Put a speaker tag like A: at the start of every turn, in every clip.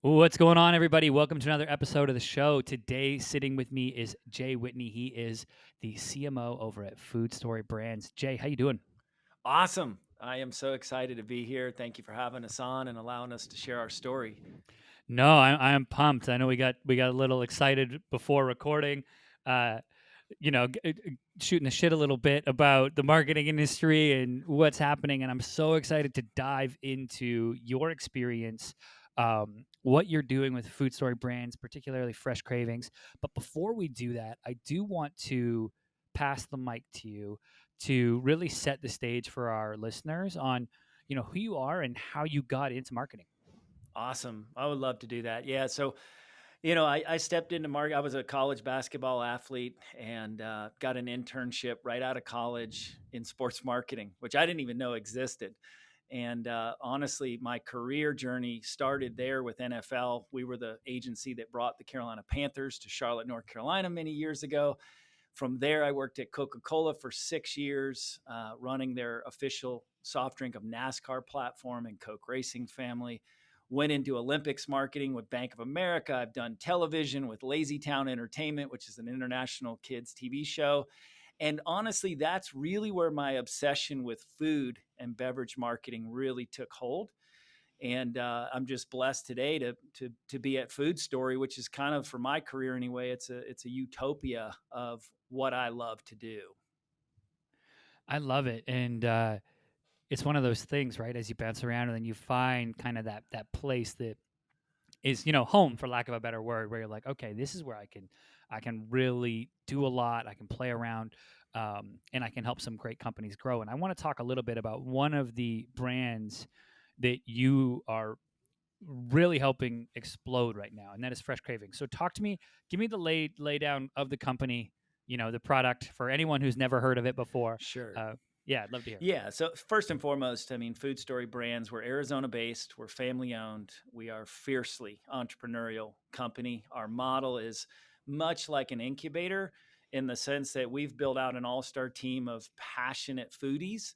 A: What's going on, everybody? Welcome to another episode of the show. Today, sitting with me is Jay Whitney. He is the CMO over at FoodStory Brands. Jay, how you doing?
B: Awesome. I am so excited to be here. Thank you for having us on and allowing us to share our story.
A: No, I'm pumped. I know we got a little excited before recording. Uh, Shooting the shit a little bit about the marketing industry and what's happening, and I'm so excited to dive into your experience, what you're doing with Food Story Brands, particularly Fresh Cravings. But before we do that, I do want to pass the mic to you to really set the stage for our listeners on, who you are and how you got into marketing.
B: Awesome. I would love to do that. Yeah. So I stepped into market. I was a college basketball athlete and got an internship right out of college in sports marketing, which I didn't even know existed. And honestly, my career journey started there with NFL. We were the agency that brought the Carolina Panthers to Charlotte, North Carolina many years ago. From there, I worked at Coca Cola for 6 years, running their official soft drink of NASCAR platform and Coke Racing family. Went into Olympics marketing with Bank of America. I've done television with Lazy Town Entertainment, which is an international kids TV show. And honestly, that's really where my obsession with food and beverage marketing really took hold. And I'm just blessed today to be at Food Story, which is kind of for my career anyway. It's a utopia of what I love to do.
A: I love it, and it's one of those things, right? As you bounce around, and then you find kind of that place that is, home, for lack of a better word, where you're like, okay, this is where I can really do a lot. I can play around, and I can help some great companies grow. And I want to talk a little bit about one of the brands that you are really helping explode right now, and that is Fresh Cravings. So talk to me, give me the lay down of the company, the product for anyone who's never heard of it before.
B: Sure.
A: Yeah, I'd love to hear.
B: Yeah. So first and foremost, I mean, Food Story Brands, we're Arizona based, we're family owned, we are fiercely entrepreneurial company. Our model is much like an incubator in the sense that we've built out an all-star team of passionate foodies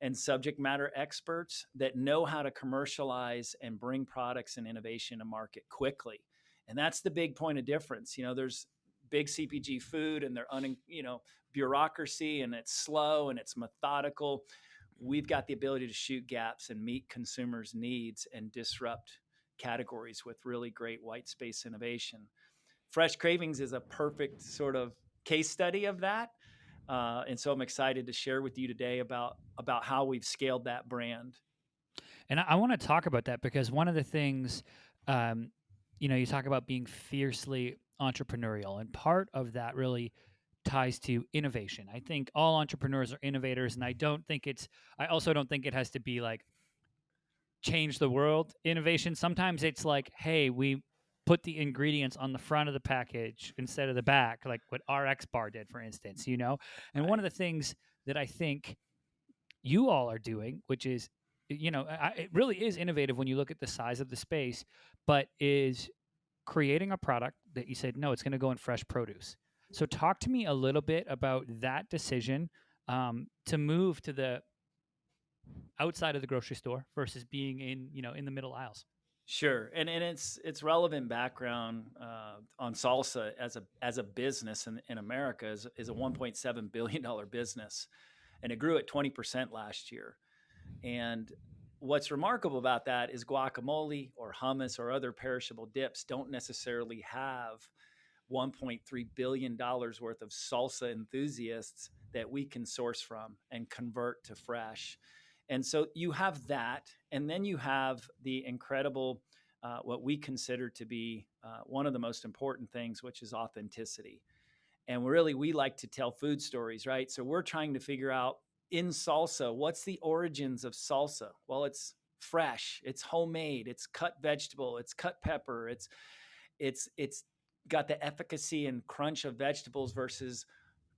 B: and subject matter experts that know how to commercialize and bring products and innovation to market quickly. And that's the big point of difference. There's big CPG food and they're bureaucracy and it's slow and it's methodical. We've got the ability to shoot gaps and meet consumers' needs and disrupt categories with really great white space innovation. Fresh Cravings is a perfect sort of case study of that. And so I'm excited to share with you today about how we've scaled that brand.
A: And I want to talk about that because one of the things, um, you talk about being fiercely entrepreneurial, and part of that really ties to innovation. I think all entrepreneurs are innovators, and I also don't think it has to be like change the world innovation. Sometimes it's like, hey, we put the ingredients on the front of the package instead of the back, like what RX Bar did, for instance. And one of
B: Right.
A: the things that I think you all are doing, which is, it really is innovative when you look at the size of the space, but is creating a product that you said, no, it's going to go in fresh produce. So talk to me a little bit about that decision, to move to the outside of the grocery store versus being in the middle aisles.
B: Sure, and it's relevant background on salsa as a business in America is a 1.7 billion dollar business, and it grew at 20% last year. And what's remarkable about that is guacamole or hummus or other perishable dips don't necessarily have 1.3 billion dollars worth of salsa enthusiasts that we can source from and convert to fresh. And so you have that, and then you have the incredible, what we consider to be one of the most important things, which is authenticity. And really, we like to tell food stories, right? So we're trying to figure out in salsa, what's the origins of salsa? Well, it's fresh, it's homemade, it's cut vegetable, it's cut pepper, it's got the efficacy and crunch of vegetables versus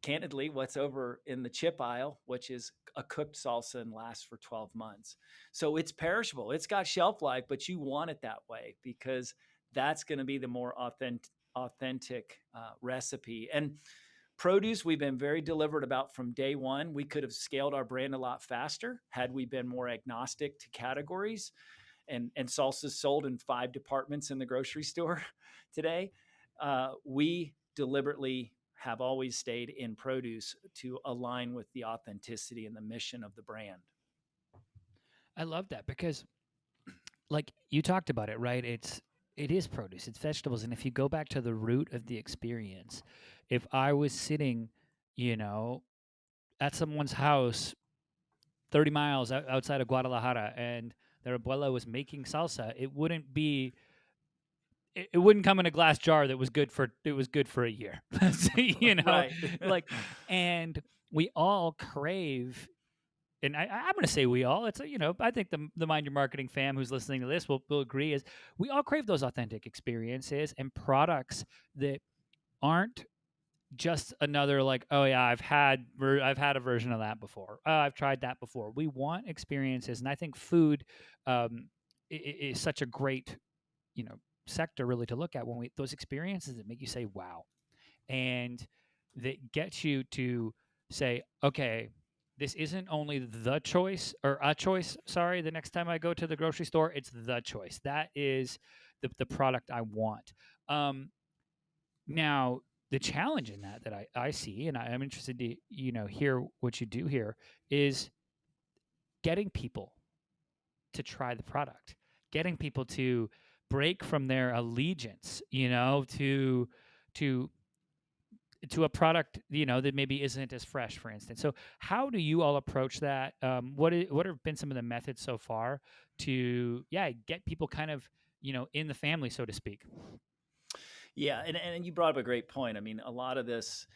B: candidly what's over in the chip aisle, which is a cooked salsa and lasts for 12 months. So it's perishable. It's got shelf life, but you want it that way because that's going to be the more authentic recipe. And produce, we've been very deliberate about from day one. We could have scaled our brand a lot faster had we been more agnostic to categories. and salsa's sold in 5 departments in the grocery store today. We deliberately have always stayed in produce to align with the authenticity and the mission of the brand.
A: I love that because, like you talked about it, right? It is produce, it's vegetables, and if you go back to the root of the experience, if I was sitting, you know, at someone's house 30 miles outside of Guadalajara and their abuela was making salsa, it wouldn't come in a glass jar that was good for a year. So,
B: Right.
A: like, and we all crave, and I'm going to say we all. It's I think the Mind Your Marketing fam who's listening to this will agree is we all crave those authentic experiences and products that aren't just another like, oh yeah, I've had a version of that before. Oh, I've tried that before. We want experiences, and I think food is such a great you know sector really to look at when we those experiences that make you say wow, and that gets you to say, okay, this isn't only the choice or a choice. Sorry, the next time I go to the grocery store, it's the choice. That is the product I want. Um, Now, the challenge in that I see, and I'm interested to hear what you do here, is getting people to try the product, getting people to break from their allegiance, to to a product that maybe isn't as fresh, for instance. So, how do you all approach that? What have been some of the methods so far to get people kind of in the family, so to speak?
B: Yeah, and you brought up a great point. I mean, a lot of this,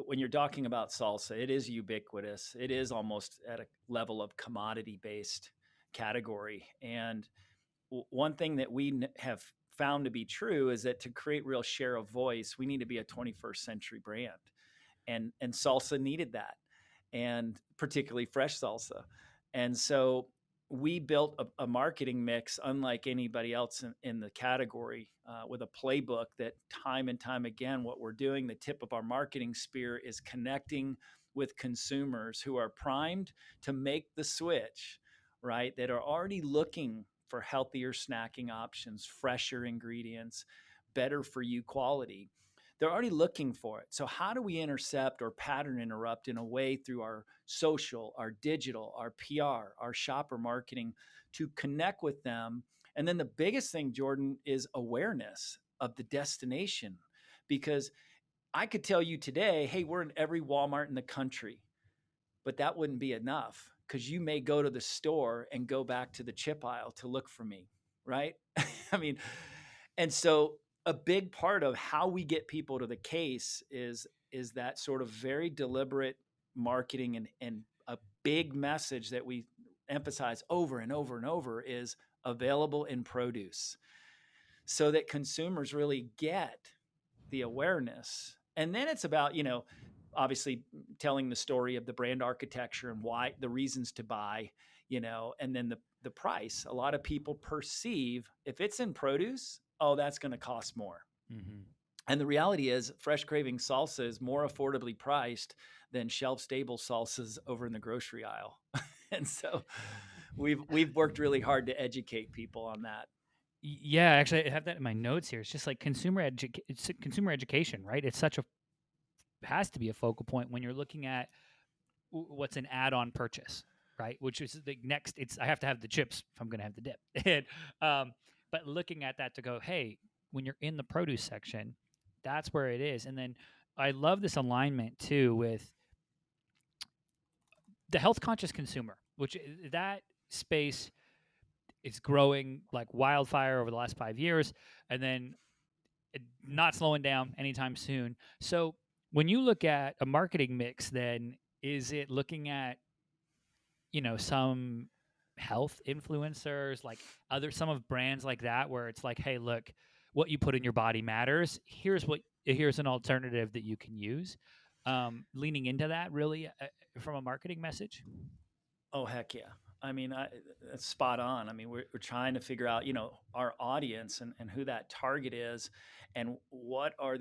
B: when you're talking about salsa, it is ubiquitous. It is almost at a level of commodity based category. And one thing that we have found to be true is that to create real share of voice, we need to be a 21st century brand, and salsa needed that, and particularly fresh salsa. And so we built a marketing mix unlike anybody else in the category, with a playbook that time and time again, what we're doing, the tip of our marketing spear is connecting with consumers who are primed to make the switch, right? That are already looking for healthier snacking options, fresher ingredients, better for you quality. They're already looking for it. So, how do we intercept or pattern interrupt in a way through our social, our digital, our PR, our shopper marketing to connect with them? And then the biggest thing, Jordan, is awareness of the destination. Because I could tell you today, hey, we're in every Walmart in the country, but that wouldn't be enough because you may go to the store and go back to the chip aisle to look for me, right? I mean, and so a big part of how we get people to the case is that sort of very deliberate marketing, and a big message that we emphasize over and over and over is available in produce, so that consumers really get the awareness. And then it's about, obviously telling the story of the brand architecture and why the reasons to buy, and then the price. A lot of people perceive if it's in produce, oh, that's going to cost more.
A: Mm-hmm.
B: And the reality is, Fresh Cravings Salsa is more affordably priced than shelf stable salsas over in the grocery aisle. And so we've worked really hard to educate people on that.
A: Yeah, actually, I have that in my notes here. It's just like it's consumer education, right? It's such a has to be a focal point when you're looking at what's an add-on purchase, right? Which is the next. It's I have to have the chips if I'm going to have the dip. and, but looking at that to go, hey, when you're in the produce section, that's where it is. And then I love this alignment too with the health conscious consumer, which that space is growing like wildfire over the last 5 years, and then not slowing down anytime soon. So when you look at a marketing mix, then is it looking at some health influencers, like other some of brands like that, where it's like, hey, look, what you put in your body matters. Here's an alternative that you can use. Leaning into that really from a marketing message.
B: Oh, heck yeah. I mean, that's spot on. I mean, we're trying to figure out, our audience, and who that target is, and what are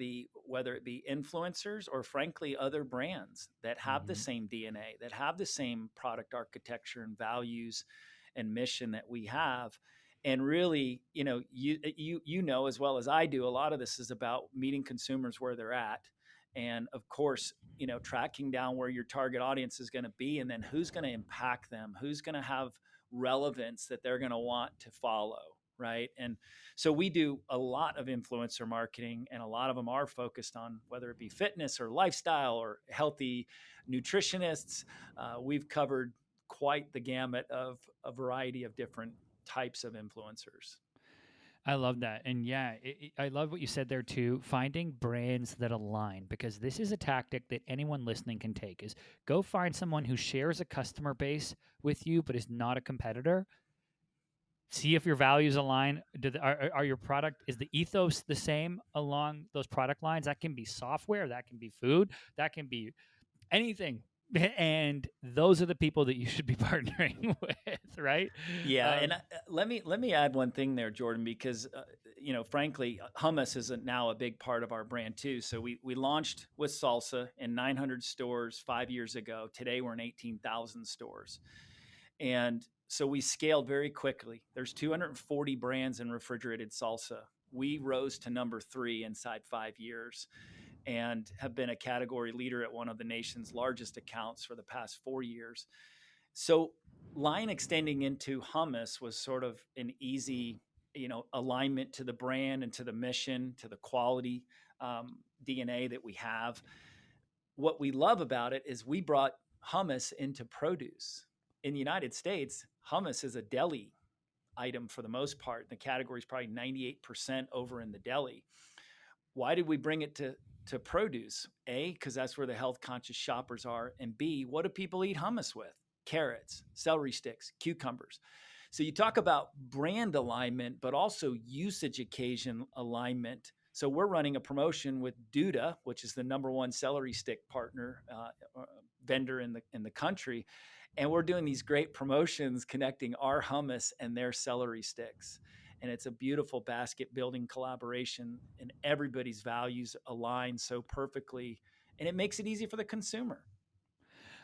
B: whether it be influencers or frankly, other brands that have the
A: Mm-hmm.
B: same DNA, that have the same product architecture and values and mission that we have. And really, you know as well as I do, a lot of this is about meeting consumers where they're at, and of course, tracking down where your target audience is going to be, and then who's going to impact them, who's going to have relevance that they're going to want to follow, right? And so we do a lot of influencer marketing, and a lot of them are focused on whether it be fitness or lifestyle or healthy nutritionists. We've covered quite the gamut of a variety of different types of influencers.
A: I love that. And yeah, I love what you said there too. Finding brands that align, because this is a tactic that anyone listening can take, is go find someone who shares a customer base with you but is not a competitor. See if your values align. Are your product, is the ethos the same along those product lines? That can be software, that can be food, that can be anything. And those are the people that you should be partnering with, right?
B: Yeah, and
A: Um,
B: let me add one thing there, Jordan, because frankly, hummus is now a big part of our brand too. So we launched with salsa in 900 stores 5 years ago. Today we're in 18,000 stores, and so we scaled very quickly. There's 240 brands in refrigerated salsa. We rose to number 3 inside 5 years, and have been a category leader at one of the nation's largest accounts for the past 4 years. So line extending into hummus was sort of an easy, alignment to the brand and to the mission, to the quality DNA that we have. What we love about it is we brought hummus into produce. In the United States, hummus is a deli item for the most part. The category is probably 98% over in the deli. Why did we bring it to produce? A, because that's where the health conscious shoppers are, and B, what do people eat hummus with? Carrots, celery sticks, cucumbers. So you talk about brand alignment, but also usage occasion alignment. So we're running a promotion with Duda, which is the number one celery stick partner vendor in the country, and we're doing these great promotions connecting our hummus and their celery sticks. And it's a beautiful basket building collaboration, and everybody's values align so perfectly, and it makes it easy for the consumer.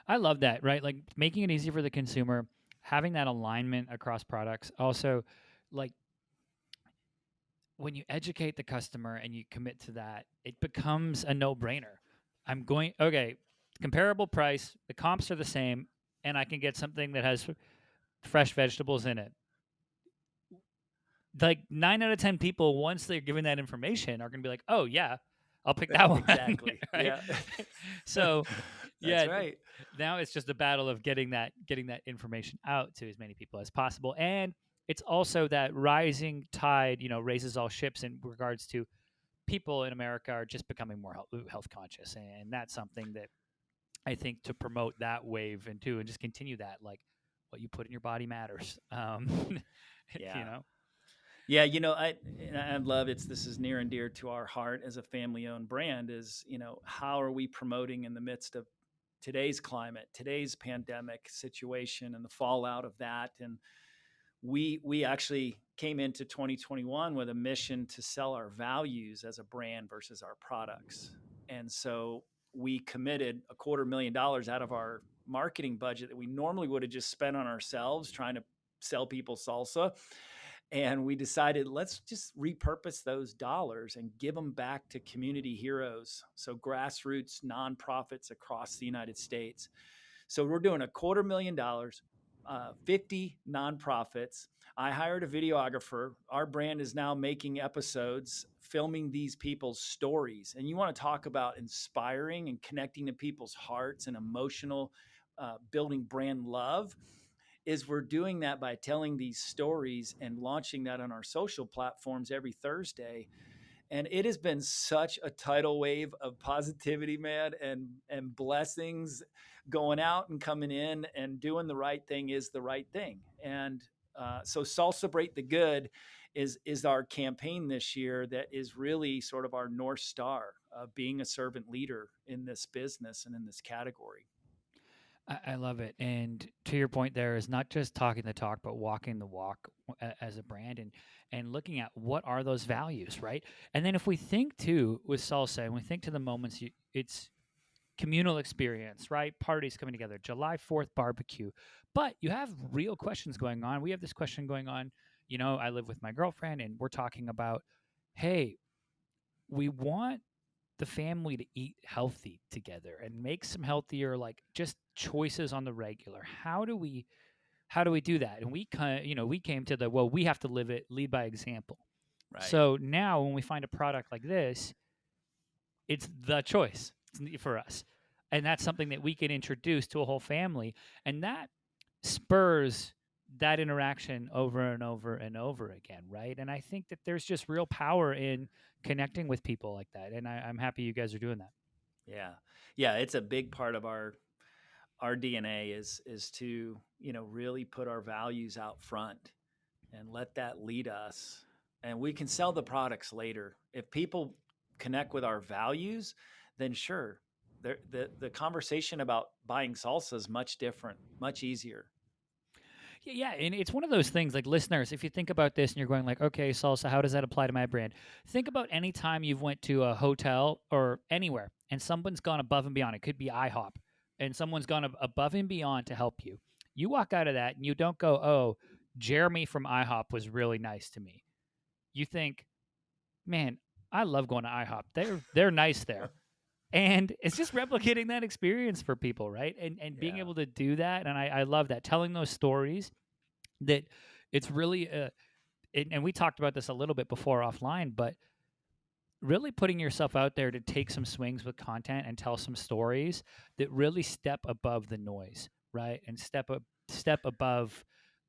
A: I love that, right? Like making it easy for the consumer, having that alignment across products. Also, like when you educate the customer and you commit to that, it becomes a no-brainer. Okay, comparable price, the comps are the same, and I can get something that has fresh vegetables in it. Like 9 out of 10 people, once they're given that information, are going to be like, "Oh yeah, I'll pick that one,"
B: Exactly.
A: right?
B: Yeah.
A: So,
B: That's
A: yeah,
B: right.
A: now it's just a battle of getting that information out to as many people as possible, and it's also that rising tide, raises all ships in regards to people in America are just becoming more health conscious, and that's something that I think to promote that wave and just continue that, like what you put in your body matters. You
B: Yeah.
A: know.
B: Yeah, I love it's this is near and dear to our heart as a family-owned brand is, how are we promoting in the midst of today's climate, today's pandemic situation and the fallout of that. And we actually came into 2021 with a mission to sell our values as a brand versus our products. And so we committed $250,000 out of our marketing budget that we normally would have just spent on ourselves trying to sell people salsa, and we decided let's just repurpose those dollars and give them back to community heroes, so grassroots nonprofits across the United States. So we're doing $250,000, 50 nonprofits. I hired a videographer. Our brand is now making episodes, filming these people's stories. And you want to talk about inspiring and connecting to people's hearts and emotional, building brand love, is we're doing that by telling these stories and launching that on our social platforms every Thursday. And it has been such a tidal wave of positivity, man, and blessings going out and coming in, and doing the right thing is the right thing. And so celebrate the good is our campaign this year, that is really sort of our North Star of being a servant leader in this business and in this category.
A: I love it. And to your point, there is not just talking the talk, but walking the walk as a brand, and looking at what are those values, right? And then if we think too with salsa, and we think to the moments, it's communal experience, right? Parties coming together, July 4th barbecue, but you have real questions going on. We have this question going on I live with my girlfriend and we're talking about, hey, we want the family to eat healthy together and make some healthier like just choices on the regular. How do we do that? And we came to the, well, we have to lead by example.
B: Right.
A: So now when we find a product like this, it's the choice for us. And that's something that we can introduce to a whole family. And that spurs that interaction over and over and over again, right? And I think that there's just real power in connecting with people like that. And I'm happy you guys are doing that.
B: Yeah. Yeah, it's a big part of our DNA is to, really put our values out front and let that lead us. And we can sell the products later. If people connect with our values, then sure, the conversation about buying salsa is much different, much easier.
A: Yeah, and it's one of those things like listeners, if you think about this and you're going like, okay, salsa, how does that apply to my brand? Think about any time you've went to a hotel or anywhere and someone's gone above and beyond. It could be IHOP and someone's gone above and beyond to help you. You walk out of that and you don't go, oh, Jeremy from IHOP was really nice to me. You think, man, I love going to IHOP. They're nice there. And it's just replicating that experience for people, right? And being
B: Yeah,
A: able to do that. And I love that. Telling those stories that it's really and we talked about this a little bit before offline, but really putting yourself out there to take some swings with content and tell some stories that really step above the noise, right? And step above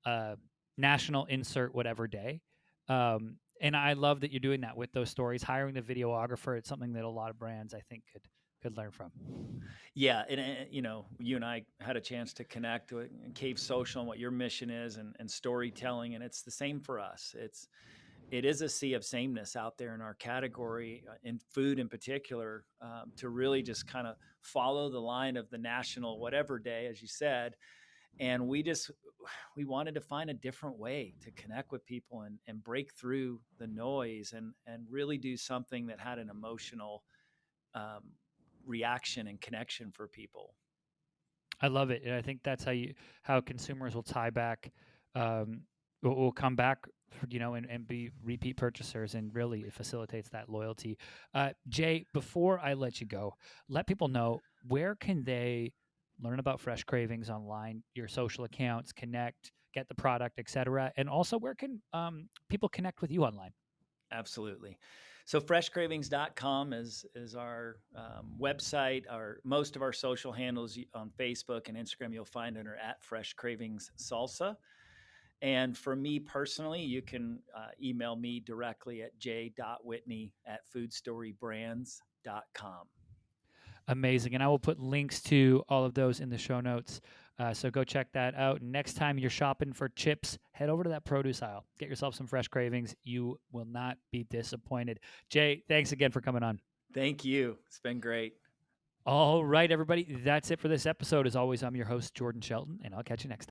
A: uh, national insert whatever day. And I love that you're doing that with those stories. Hiring the videographer, it's something that a lot of brands I think could learn from.
B: yeah, and you and I had a chance to connect with Cave Social and what your mission is, and storytelling, and it's the same for us. It is a sea of sameness out there in our category, in food in particular, to really just kind of follow the line of the national whatever day, as you said. And we wanted to find a different way to connect with people and break through the noise and really do something that had an emotional um, reaction and connection for people.
A: I love it, and I think that's how consumers will tie back, um, will come back, and be repeat purchasers, and really it facilitates that loyalty. Jay, before I let you go, let people know where can they learn about Fresh Cravings online, your social accounts, connect, get the product, etc., and also where can people connect with you online?
B: Absolutely. So freshcravings.com is our website. Our most of our social handles on Facebook and Instagram you'll find under at Fresh Cravings Salsa. And for me personally, you can email me directly at j.whitney@foodstorybrands.com.
A: Amazing. And I will put links to all of those in the show notes. So go check that out. Next time you're shopping for chips, head over to that produce aisle. Get yourself some Fresh Cravings. You will not be disappointed. Jay, thanks again for coming on.
B: Thank you. It's been great.
A: All right, everybody. That's it for this episode. As always, I'm your host, Jordan Shelton, and I'll catch you next time.